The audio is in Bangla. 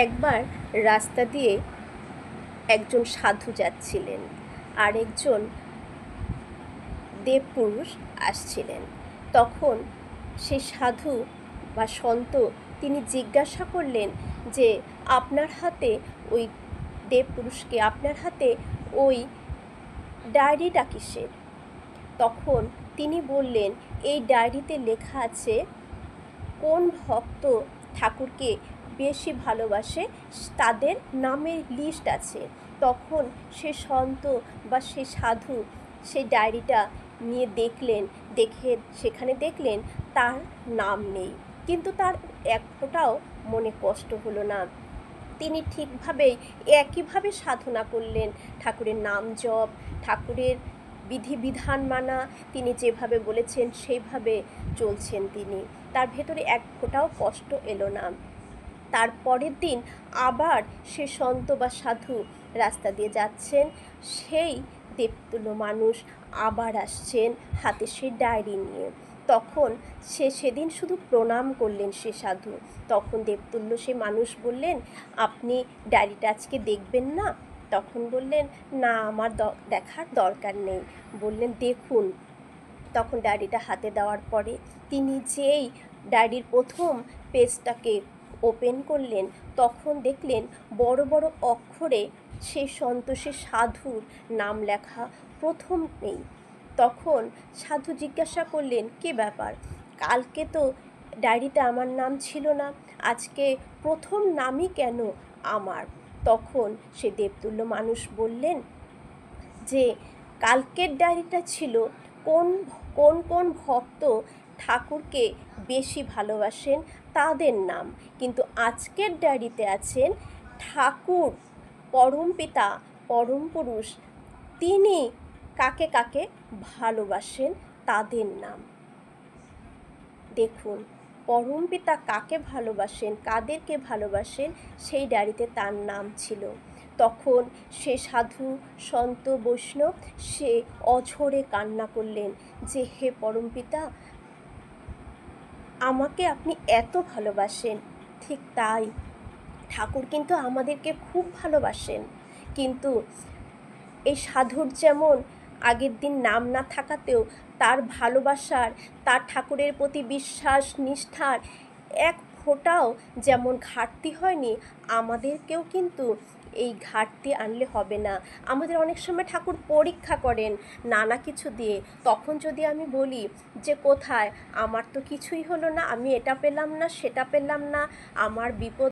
একবার রাস্তা দিয়ে একজন সাধু যাচ্ছিলেন, আর একজন দেবপুরুষ আসছিলেন। তখন সেই সাধু বা সন্ত তিনি জিজ্ঞাসা করলেন যে আপনার হাতে ওই দেবপুরুষকে, আপনার হাতে ওই ডায়েরিটা কিসের? তখন তিনি বললেন, এই ডায়েরিতে লেখা আছে কোন ভক্ত ঠাকুরকে বেশি ভালোবাসে তাদের নামের লিস্ট আছে। তখন সে সন্ত বা সে সাধু সেই ডায়েরিটা নিয়ে দেখে সেখানে দেখলেন তার নাম নেই, কিন্তু তার এক ফোঁটাও মনে কষ্ট হলো না। তিনি ঠিকভাবেই একইভাবে সাধনা করলেন, ঠাকুরের নাম জপ, ঠাকুরের বিধিবিধান মানা, তিনি যেভাবে বলেছেন সেইভাবে চলছেন তিনি। তার ভেতরে এক ফোঁটাও কষ্ট এলো না। তার পরের দিন আবার সে সন্ত বা সাধু রাস্তা দিয়ে যাচ্ছেন, সেই দেবতুল্য মানুষ আবার আসছেন হাতে সেই ডায়েরি নিয়ে। তখন সেদিন শুধু প্রণাম করলেন সে সাধু। তখন দেবতুল্য সে মানুষ বললেন, আপনি ডায়েরিটা আজকে দেখবেন না? তখন বললেন, না, আমার দেখার দরকার নেই। বললেন, দেখুন। তখন ডায়েরিটা হাতে দেওয়ার পরে তিনি যেই ডায়েরির প্রথম পেজটাকে ওপেন করলেন, তখন দেখলেন বড় বড় অক্ষরে সেই সন্তোষে সাধুর নাম লেখা প্রথম নেই। তখন সাধু জিজ্ঞাসা করলেন, কী ব্যাপার, কালকে তো ডায়েরিতে আমার নাম ছিল না, আজকে প্রথম নামই কেন আমার? তখন সে দেবতুল্য মানুষ বললেন যে কালকের ডায়েরিটা ছিল কোন কোন কোন ভক্ত ঠাকুরকে বেশি ভালোবাসেন তাদের নাম, কিন্তু আজকের ডায়েরিতে আছেন ঠাকুর পরমপিতা পরম পুরুষ তিনি কাকে কাকে ভালোবাসেন তাদের নাম। দেখুন, পরমপিতা কাকে ভালোবাসেন, কাদেরকে ভালোবাসেন, সেই ডায়েরিতে তার নাম ছিল। তখন সে সাধু সন্ত বৈষ্ণব সে অঝরে কান্না করলেন যে হে পরমপিতা, আমাকে আপনি এত ভালোবাসেন, ঠিক তাই ঠাকুর কিন্তু আমাদেরকে খুব ভালোবাসেন। কিন্তু এই সাধুর যেমন আগের দিন নাম না থাকাতেও তার ভালোবাসার, তার ঠাকুরের প্রতি বিশ্বাস নিষ্ঠার এক ফোঁটাও যেমন ঘাটতি হয়নি, আমাদেরকেও কিন্তু এই ঘাটতি আনলে হবে না। আমাদের অনেক সময় ঠাকুর পরীক্ষা করেন নানা কিছু দিয়ে। তখন যদি আমি বলি যে কোথায়, আমার তো কিছুই হলো না, আমি এটা পেলাম না সেটা পেলাম না, আমার বিপদ